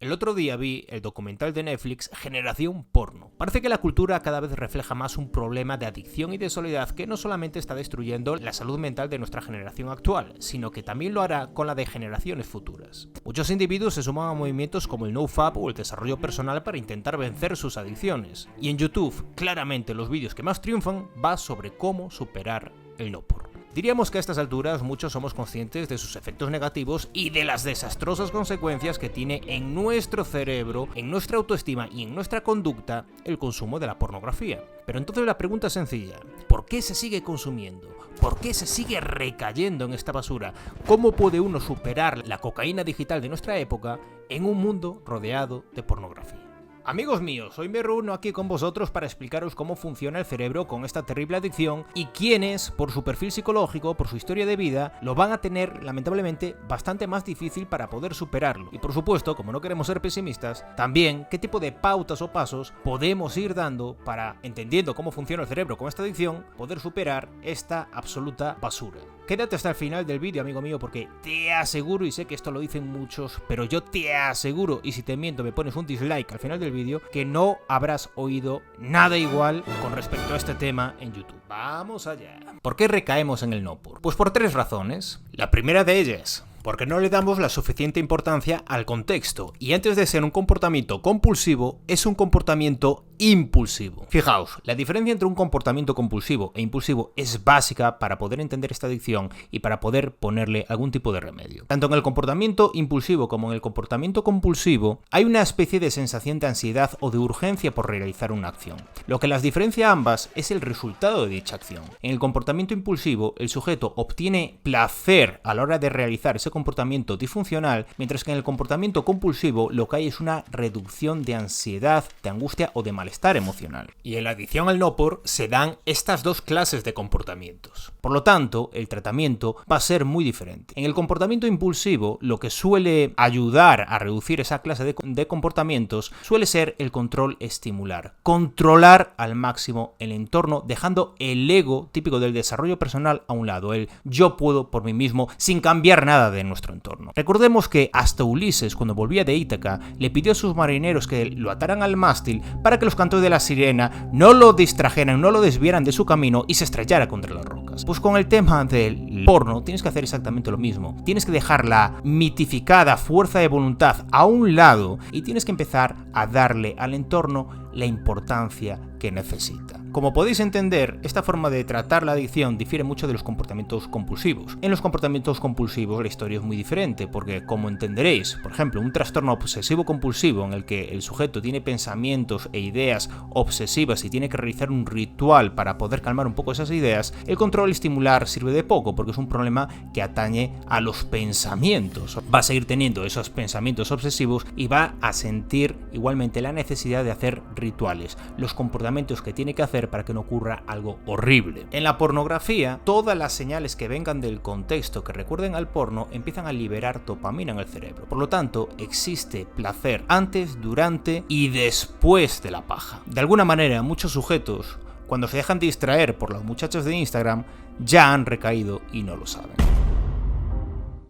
El otro día vi el documental de Netflix Generación Porno. Parece que la cultura cada vez refleja más un problema de adicción y de soledad que no solamente está destruyendo la salud mental de nuestra generación actual, sino que también lo hará con la de generaciones futuras. Muchos individuos se suman a movimientos como el NoFap o el desarrollo personal para intentar vencer sus adicciones. Y en YouTube, claramente los vídeos que más triunfan va sobre cómo superar el no porno. Diríamos que a estas alturas muchos somos conscientes de sus efectos negativos y de las desastrosas consecuencias que tiene en nuestro cerebro, en nuestra autoestima y en nuestra conducta el consumo de la pornografía. Pero entonces la pregunta es sencilla: ¿por qué se sigue consumiendo? ¿Por qué se sigue recayendo en esta basura? ¿Cómo puede uno superar la cocaína digital de nuestra época en un mundo rodeado de pornografía? Amigos míos, hoy me reúno aquí con vosotros para explicaros cómo funciona el cerebro con esta terrible adicción y quiénes, por su perfil psicológico, por su historia de vida, lo van a tener, lamentablemente, bastante más difícil para poder superarlo. Y por supuesto, como no queremos ser pesimistas, también qué tipo de pautas o pasos podemos ir dando para, entendiendo cómo funciona el cerebro con esta adicción, poder superar esta absoluta basura. Quédate hasta el final del vídeo, amigo mío, porque te aseguro, y sé que esto lo dicen muchos, pero yo te aseguro, y si te miento me pones un dislike al final del vídeo, que no habrás oído nada igual con respecto a este tema en YouTube. ¡Vamos allá! ¿Por qué recaemos en el no por? Pues por tres razones. La primera de ellas: porque no le damos la suficiente importancia al contexto, y antes de ser un comportamiento compulsivo, es un comportamiento impulsivo. Fijaos, la diferencia entre un comportamiento compulsivo e impulsivo es básica para poder entender esta adicción y para poder ponerle algún tipo de remedio. Tanto en el comportamiento impulsivo como en el comportamiento compulsivo hay una especie de sensación de ansiedad o de urgencia por realizar una acción. Lo que las diferencia a ambas es el resultado de dicha acción. En el comportamiento impulsivo, el sujeto obtiene placer a la hora de realizar ese comportamiento disfuncional, mientras que en el comportamiento compulsivo lo que hay es una reducción de ansiedad, de angustia o de malestar emocional. Y en la adicción al no por se dan estas dos clases de comportamientos. Por lo tanto, el tratamiento va a ser muy diferente. En el comportamiento impulsivo, lo que suele ayudar a reducir esa clase de comportamientos suele ser el control estimular. Controlar al máximo el entorno, dejando el ego típico del desarrollo personal a un lado, el yo puedo por mí mismo, sin cambiar nada de nuestro entorno. Recordemos que hasta Ulises, cuando volvía de Ítaca, le pidió a sus marineros que lo ataran al mástil para que los cantos de la sirena no lo distrajeran, no lo desviaran de su camino y se estrellara contra las rocas. Pues con el tema del porno tienes que hacer exactamente lo mismo. Tienes que dejar la mitificada fuerza de voluntad a un lado y tienes que empezar a darle al entorno la importancia que necesita. Como podéis entender, esta forma de tratar la adicción difiere mucho de los comportamientos compulsivos. En los comportamientos compulsivos la historia es muy diferente, porque como entenderéis, por ejemplo, un trastorno obsesivo-compulsivo en el que el sujeto tiene pensamientos e ideas obsesivas y tiene que realizar un ritual para poder calmar un poco esas ideas, el control estimular sirve de poco, porque es un problema que atañe a los pensamientos. Va a seguir teniendo esos pensamientos obsesivos y va a sentir igualmente la necesidad de hacer rituales, los comportamientos que tiene que hacer para que no ocurra algo horrible. En la pornografía, todas las señales que vengan del contexto que recuerden al porno empiezan a liberar dopamina en el cerebro. Por lo tanto, existe placer antes, durante y después de la paja. De alguna manera, muchos sujetos, cuando se dejan distraer por las muchachas de Instagram, ya han recaído y no lo saben.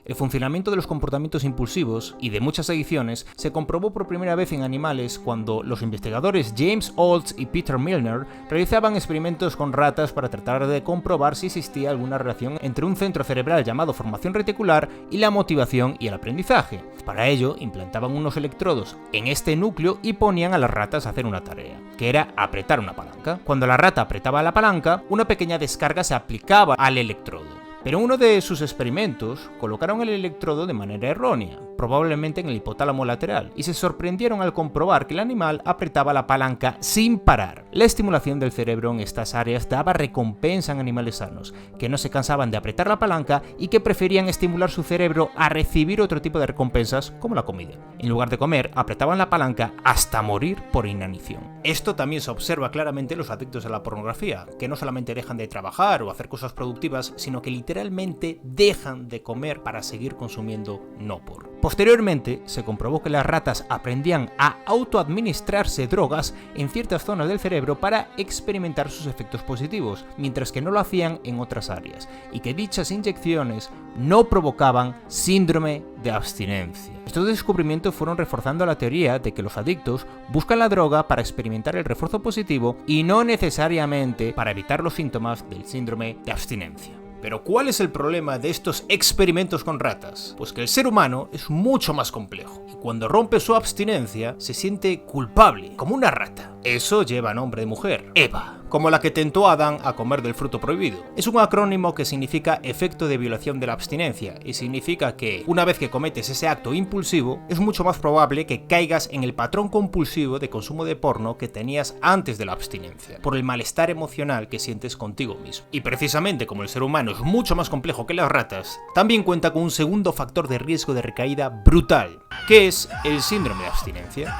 El funcionamiento de los comportamientos impulsivos y de muchas adicciones se comprobó por primera vez en animales cuando los investigadores James Olds y Peter Milner realizaban experimentos con ratas para tratar de comprobar si existía alguna relación entre un centro cerebral llamado formación reticular y la motivación y el aprendizaje. Para ello, implantaban unos electrodos en este núcleo y ponían a las ratas a hacer una tarea, que era apretar una palanca. Cuando la rata apretaba la palanca, una pequeña descarga se aplicaba al electrodo. Pero en uno de sus experimentos colocaron el electrodo de manera errónea, probablemente en el hipotálamo lateral, y se sorprendieron al comprobar que el animal apretaba la palanca sin parar. La estimulación del cerebro en estas áreas daba recompensa en animales sanos, que no se cansaban de apretar la palanca y que preferían estimular su cerebro a recibir otro tipo de recompensas como la comida. En lugar de comer, apretaban la palanca hasta morir por inanición. Esto también se observa claramente en los adictos a la pornografía, que no solamente dejan de trabajar o hacer cosas productivas, sino que literalmente dejan de comer para seguir consumiendo no por. Posteriormente, se comprobó que las ratas aprendían a autoadministrarse drogas en ciertas zonas del cerebro para experimentar sus efectos positivos, mientras que no lo hacían en otras áreas, y que dichas inyecciones no provocaban síndrome de abstinencia. Estos descubrimientos fueron reforzando la teoría de que los adictos buscan la droga para experimentar el refuerzo positivo y no necesariamente para evitar los síntomas del síndrome de abstinencia. Pero ¿cuál es el problema de estos experimentos con ratas? Pues que el ser humano es mucho más complejo y cuando rompe su abstinencia se siente culpable, como una rata. Eso lleva nombre de mujer, Eva, como la que tentó a Adán a comer del fruto prohibido. Es un acrónimo que significa efecto de violación de la abstinencia y significa que una vez que cometes ese acto impulsivo es mucho más probable que caigas en el patrón compulsivo de consumo de porno que tenías antes de la abstinencia, por el malestar emocional que sientes contigo mismo. Y precisamente como el ser humano es mucho más complejo que las ratas, también cuenta con un segundo factor de riesgo de recaída brutal, que es el síndrome de abstinencia.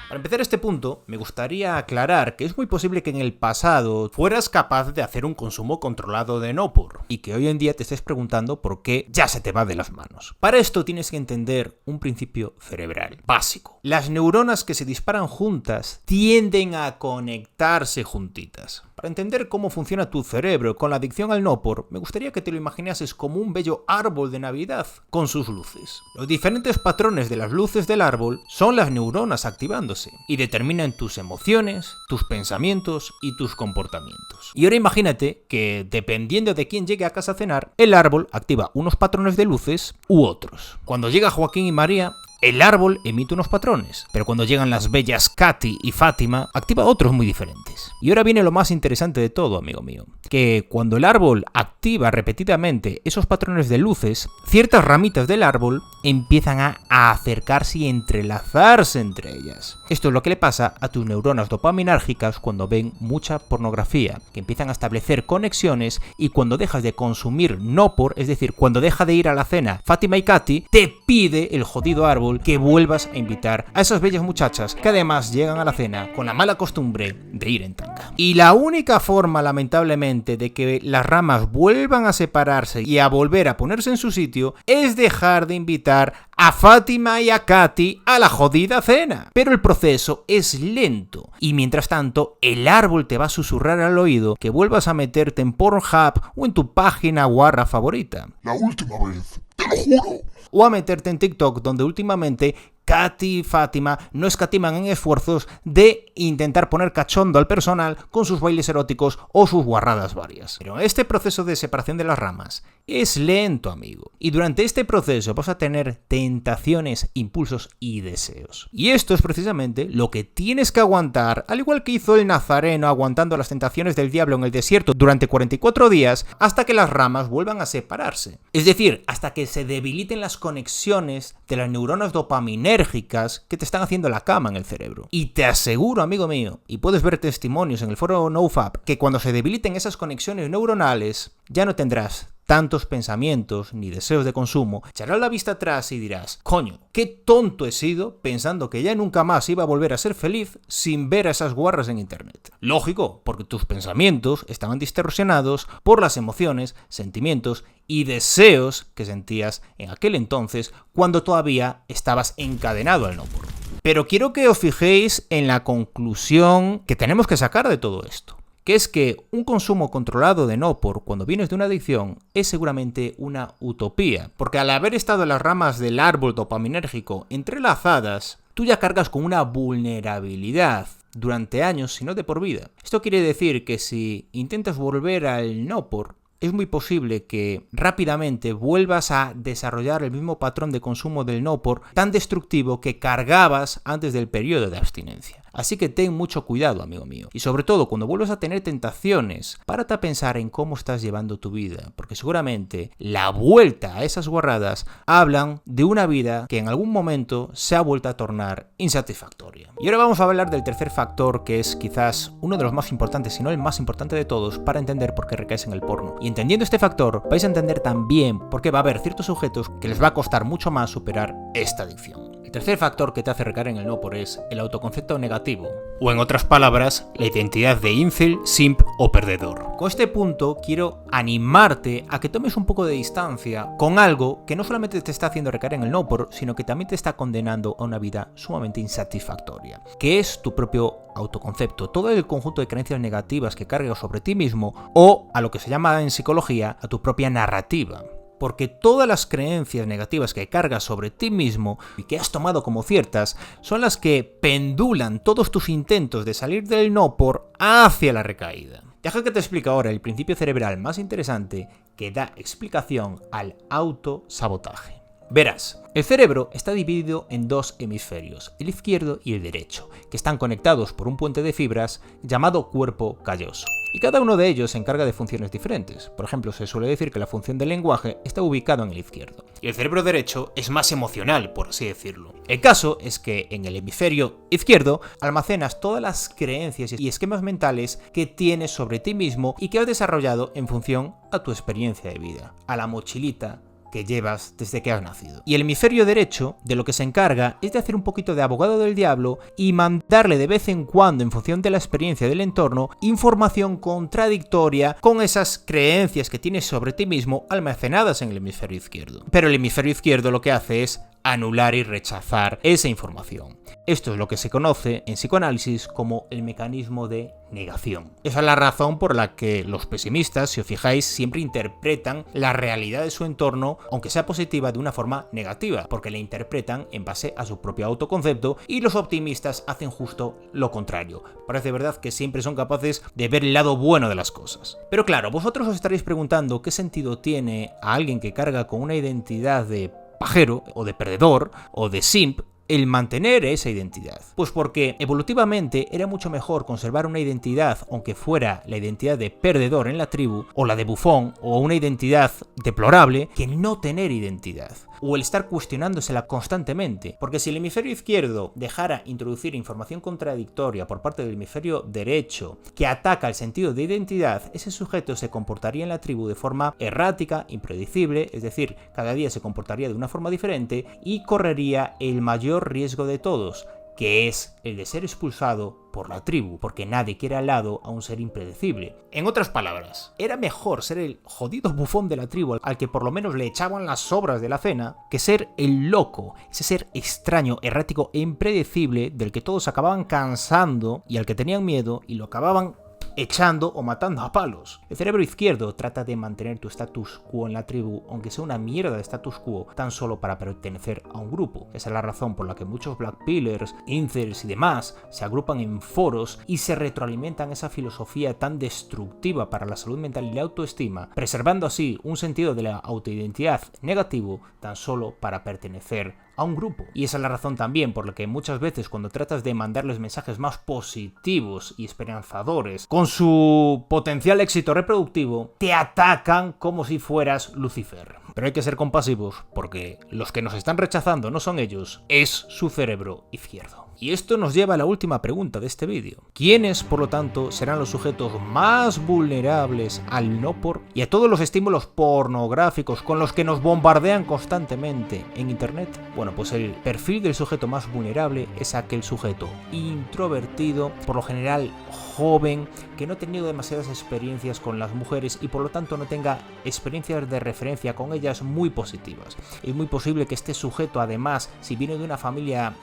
Para empezar este punto, me gustaría aclarar que es muy posible que en el pasado fueras capaz de hacer un consumo controlado de Nopur y que hoy en día te estés preguntando por qué ya se te va de las manos. Para esto tienes que entender un principio cerebral básico. Las neuronas que se disparan juntas tienden a conectarse juntitas. Para entender cómo funciona tu cerebro con la adicción al Nopur, me gustaría que te lo imaginases como un bello árbol de Navidad con sus luces. Los diferentes patrones de las luces del árbol son las neuronas activándose y determinan tus emociones, tus pensamientos y tus comportamientos. Y ahora imagínate que, dependiendo de quién llegue a casa a cenar, el árbol activa unos patrones de luces u otros. Cuando llega Joaquín y María, el árbol emite unos patrones, pero cuando llegan las bellas Katy y Fátima, activa otros muy diferentes. Y ahora viene lo más interesante de todo, amigo mío, que cuando el árbol activa repetidamente esos patrones de luces, ciertas ramitas del árbol empiezan a acercarse y entrelazarse entre ellas. Esto es lo que le pasa a tus neuronas dopaminérgicas cuando ven mucha pornografía, que empiezan a establecer conexiones y cuando dejas de consumir Nopur, es decir, cuando deja de ir a la cena Fátima y Katy, te pide el jodido árbol que vuelvas a invitar a esas bellas muchachas que además llegan a la cena con la mala costumbre de ir en tanga. Y la única forma, lamentablemente, de que las ramas vuelvan a separarse y a volver a ponerse en su sitio es dejar de invitar a Fátima y a Katy a la jodida cena. Pero el proceso es lento y mientras tanto el árbol te va a susurrar al oído que vuelvas a meterte en Pornhub o en tu página guarra favorita. La última vez, te lo juro. O a meterte en TikTok, donde últimamente Katy y Fátima no escatiman en esfuerzos de intentar poner cachondo al personal con sus bailes eróticos o sus guarradas varias. Pero este proceso de separación de las ramas es lento, amigo. Y durante este proceso vas a tener tentaciones, impulsos y deseos. Y esto es precisamente lo que tienes que aguantar, al igual que hizo el nazareno aguantando las tentaciones del diablo en el desierto durante 44 días, hasta que las ramas vuelvan a separarse. Es decir, hasta que se debiliten las conexiones de las neuronas dopaminérgicas que te están haciendo la cama en el cerebro. Y te aseguro, amigo mío, y puedes ver testimonios en el foro NoFap, que cuando se debiliten esas conexiones neuronales, ya no tendrás tantos pensamientos ni deseos de consumo, echarás la vista atrás y dirás, coño, qué tonto he sido pensando que ya nunca más iba a volver a ser feliz sin ver a esas guarras en internet. Lógico, porque tus pensamientos estaban distorsionados por las emociones, sentimientos y deseos que sentías en aquel entonces cuando todavía estabas encadenado al Nopur. Pero quiero que os fijéis en la conclusión que tenemos que sacar de todo esto, que es que un consumo controlado de Nopur cuando vienes de una adicción es seguramente una utopía, porque al haber estado las ramas del árbol dopaminérgico entrelazadas, tú ya cargas con una vulnerabilidad durante años, si no de por vida. Esto quiere decir que si intentas volver al Nopur, es muy posible que rápidamente vuelvas a desarrollar el mismo patrón de consumo del Nopur tan destructivo que cargabas antes del periodo de abstinencia. Así que ten mucho cuidado, amigo mío. Y sobre todo, cuando vuelvas a tener tentaciones, párate a pensar en cómo estás llevando tu vida, porque seguramente la vuelta a esas guarradas hablan de una vida que en algún momento se ha vuelto a tornar insatisfactoria. Y ahora vamos a hablar del tercer factor, que es quizás uno de los más importantes, si no el más importante de todos, para entender por qué recaes en el porno. Y entendiendo este factor, vais a entender también por qué va a haber ciertos sujetos que les va a costar mucho más superar esta adicción. El tercer factor que te hace recaer en el no por es el autoconcepto negativo, o en otras palabras, la identidad de incel, simp o perdedor. Con este punto quiero animarte a que tomes un poco de distancia con algo que no solamente te está haciendo recaer en el no por, sino que también te está condenando a una vida sumamente insatisfactoria, que es tu propio autoconcepto, todo el conjunto de creencias negativas que cargas sobre ti mismo o, a lo que se llama en psicología, a tu propia narrativa. Porque todas las creencias negativas que cargas sobre ti mismo y que has tomado como ciertas son las que pendulan todos tus intentos de salir del no por hacia la recaída. Deja que te explique ahora el principio cerebral más interesante que da explicación al autosabotaje. Verás, el cerebro está dividido en dos hemisferios, el izquierdo y el derecho, que están conectados por un puente de fibras llamado cuerpo calloso. Y cada uno de ellos se encarga de funciones diferentes. Por ejemplo, se suele decir que la función del lenguaje está ubicada en el izquierdo. Y el cerebro derecho es más emocional, por así decirlo. El caso es que en el hemisferio izquierdo almacenas todas las creencias y esquemas mentales que tienes sobre ti mismo y que has desarrollado en función a tu experiencia de vida, a la mochilita que llevas desde que has nacido. Y el hemisferio derecho de lo que se encarga es de hacer un poquito de abogado del diablo y mandarle de vez en cuando, en función de la experiencia del entorno, información contradictoria con esas creencias que tienes sobre ti mismo almacenadas en el hemisferio izquierdo. Pero el hemisferio izquierdo lo que hace es anular y rechazar esa información. Esto es lo que se conoce en psicoanálisis como el mecanismo de negación. Esa es la razón por la que los pesimistas, si os fijáis, siempre interpretan la realidad de su entorno, aunque sea positiva, de una forma negativa, porque la interpretan en base a su propio autoconcepto, y los optimistas hacen justo lo contrario. Parece verdad que siempre son capaces de ver el lado bueno de las cosas. Pero claro, vosotros os estaréis preguntando qué sentido tiene a alguien que carga con una identidad de pajero, o de perdedor, o de simp, el mantener esa identidad. Pues porque evolutivamente era mucho mejor conservar una identidad, aunque fuera la identidad de perdedor en la tribu, o la de bufón, o una identidad deplorable, que no tener identidad, o el estar cuestionándosela constantemente. Porque si el hemisferio izquierdo dejara introducir información contradictoria por parte del hemisferio derecho que ataca el sentido de identidad, ese sujeto se comportaría en la tribu de forma errática, impredecible, es decir, cada día se comportaría de una forma diferente y correría el mayor riesgo de todos, que es el de ser expulsado por la tribu, porque nadie quiere al lado a un ser impredecible. En otras palabras, era mejor ser el jodido bufón de la tribu al que por lo menos le echaban las sobras de la cena, que ser el loco, ese ser extraño, errático e impredecible del que todos acababan cansando y al que tenían miedo y lo acababan echando o matando a palos. El cerebro izquierdo trata de mantener tu status quo en la tribu, aunque sea una mierda de status quo, tan solo para pertenecer a un grupo. Esa es la razón por la que muchos blackpillers, incels y demás se agrupan en foros y se retroalimentan esa filosofía tan destructiva para la salud mental y la autoestima, preservando así un sentido de la autoidentidad negativo tan solo para pertenecer a un grupo. Y esa es la razón también por la que muchas veces cuando tratas de mandarles mensajes más positivos y esperanzadores con su potencial éxito reproductivo, te atacan como si fueras Lucifer. Pero hay que ser compasivos porque los que nos están rechazando no son ellos, es su cerebro izquierdo. Y esto nos lleva a la última pregunta de este vídeo. ¿Quiénes, por lo tanto, serán los sujetos más vulnerables al no por y a todos los estímulos pornográficos con los que nos bombardean constantemente en internet? Bueno, pues el perfil del sujeto más vulnerable es aquel sujeto introvertido, por lo general joven, que no ha tenido demasiadas experiencias con las mujeres y por lo tanto no tenga experiencias de referencia con ellas muy positivas. Es muy posible que este sujeto, además, si viene de una familia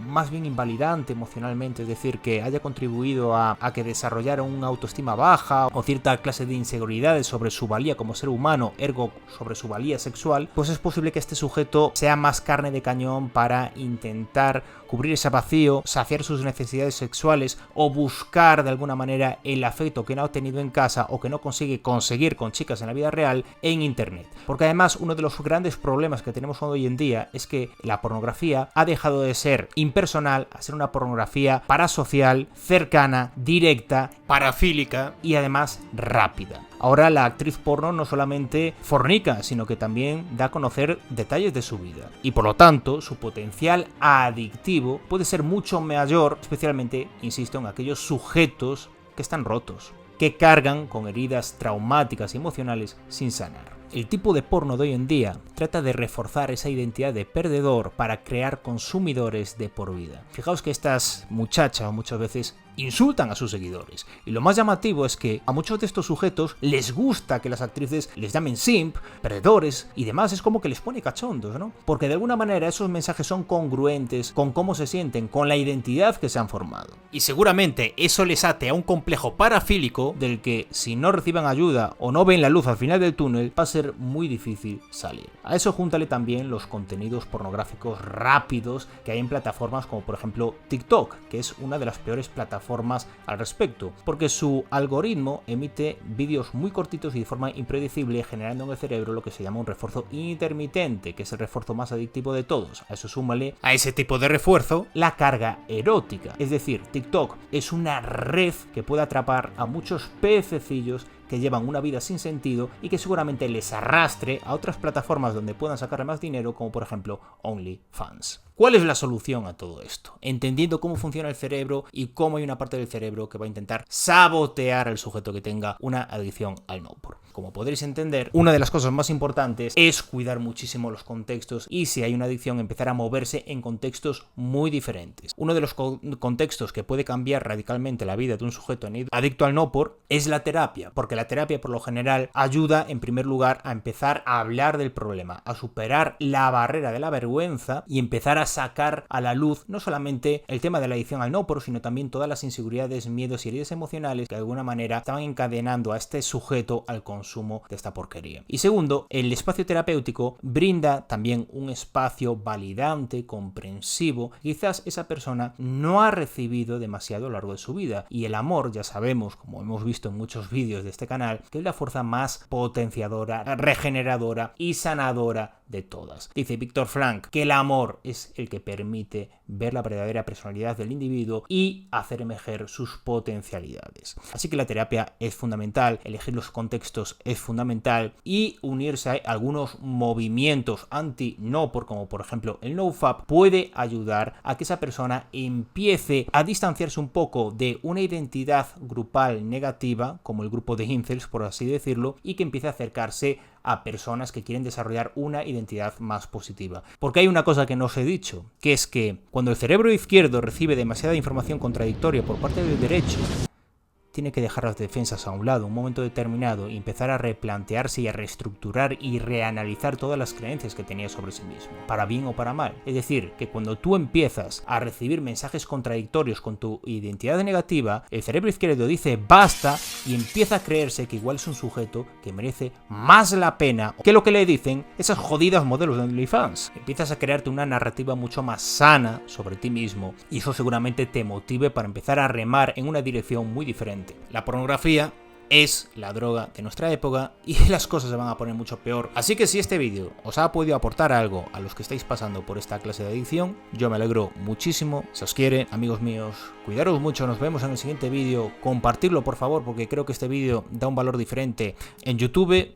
más bien invalidante emocionalmente, es decir, que haya contribuido a que desarrollara una autoestima baja o cierta clase de inseguridades sobre su valía como ser humano, ergo sobre su valía sexual, pues es posible que este sujeto sea más carne de cañón para intentar cubrir ese vacío, saciar sus necesidades sexuales o buscar de alguna manera el afecto que no ha obtenido en casa o que no consigue conseguir con chicas en la vida real en internet. Porque además uno de los grandes problemas que tenemos hoy en día es que la pornografía ha dejado de ser impersonal a ser una pornografía parasocial, cercana, directa, parafílica y además rápida. Ahora la actriz porno no solamente fornica, sino que también da a conocer detalles de su vida. Y por lo tanto, su potencial adictivo puede ser mucho mayor, especialmente, insisto, en aquellos sujetos que están rotos, que cargan con heridas traumáticas y emocionales sin sanar. El tipo de porno de hoy en día trata de reforzar esa identidad de perdedor para crear consumidores de por vida. Fijaos que estas muchachas muchas veces insultan a sus seguidores. Y lo más llamativo es que a muchos de estos sujetos les gusta que las actrices les llamen simp, perdedores y demás. Es como que les pone cachondos, ¿no? Porque de alguna manera esos mensajes son congruentes con cómo se sienten, con la identidad que se han formado. Y seguramente eso les ate a un complejo parafílico del que si no reciben ayuda o no ven la luz al final del túnel va a ser muy difícil salir. A eso júntale también los contenidos pornográficos rápidos que hay en plataformas como por ejemplo TikTok, que es una de las peores plataformas al respecto, porque su algoritmo emite vídeos muy cortitos y de forma impredecible, generando en el cerebro lo que se llama un refuerzo intermitente, que es el refuerzo más adictivo de todos. A eso súmale a ese tipo de refuerzo la carga erótica, es decir, TikTok es una red que puede atrapar a muchos pececillos que llevan una vida sin sentido y que seguramente les arrastre a otras plataformas donde puedan sacarle más dinero, como por ejemplo OnlyFans. ¿Cuál es la solución a todo esto? Entendiendo cómo funciona el cerebro y cómo hay una parte del cerebro que va a intentar sabotear al sujeto que tenga una adicción al no-por. Como podréis entender, una de las cosas más importantes es cuidar muchísimo los contextos y si hay una adicción empezar a moverse en contextos muy diferentes. Uno de los contextos que puede cambiar radicalmente la vida de un sujeto adicto al no-por es la terapia, porque la terapia por lo general ayuda en primer lugar a empezar a hablar del problema, a superar la barrera de la vergüenza y empezar a sacar a la luz no solamente el tema de la adicción al no-por, sino también todas las inseguridades, miedos y heridas emocionales que de alguna manera estaban encadenando a este sujeto al consumo de esta porquería. Y segundo, el espacio terapéutico brinda también un espacio validante, comprensivo. Quizás esa persona no ha recibido demasiado a lo largo de su vida y el amor, ya sabemos, como hemos visto en muchos vídeos de este canal, que es la fuerza más potenciadora, regeneradora y sanadora de todas. Dice Viktor Frankl que el amor es el que permite ver la verdadera personalidad del individuo y hacer emerger sus potencialidades. Así que la terapia es fundamental, elegir los contextos es fundamental y unirse a algunos movimientos anti-no-por, como por ejemplo el NoFap, puede ayudar a que esa persona empiece a distanciarse un poco de una identidad grupal negativa, como el grupo de incels, por así decirlo, y que empiece a acercarse a personas que quieren desarrollar una identidad más positiva. Porque hay una cosa que no os he dicho, que es que cuando el cerebro izquierdo recibe demasiada información contradictoria por parte del derecho, tiene que dejar las defensas a un lado un momento determinado y empezar a replantearse y a reestructurar y reanalizar todas las creencias que tenía sobre sí mismo, para bien o para mal. Es decir, que cuando tú empiezas a recibir mensajes contradictorios con tu identidad negativa, el cerebro izquierdo dice basta y empieza a creerse que igual es un sujeto que merece más la pena que lo que le dicen esas jodidas modelos de OnlyFans. Empiezas a crearte una narrativa mucho más sana sobre ti mismo y eso seguramente te motive para empezar a remar en una dirección muy diferente. La pornografía es la droga de nuestra época y las cosas se van a poner mucho peor. Así que si este vídeo os ha podido aportar algo a los que estáis pasando por esta clase de adicción, yo me alegro muchísimo. Si os quiere, amigos míos, cuidaros mucho, nos vemos en el siguiente vídeo. Compartirlo por favor porque creo que este vídeo da un valor diferente en YouTube.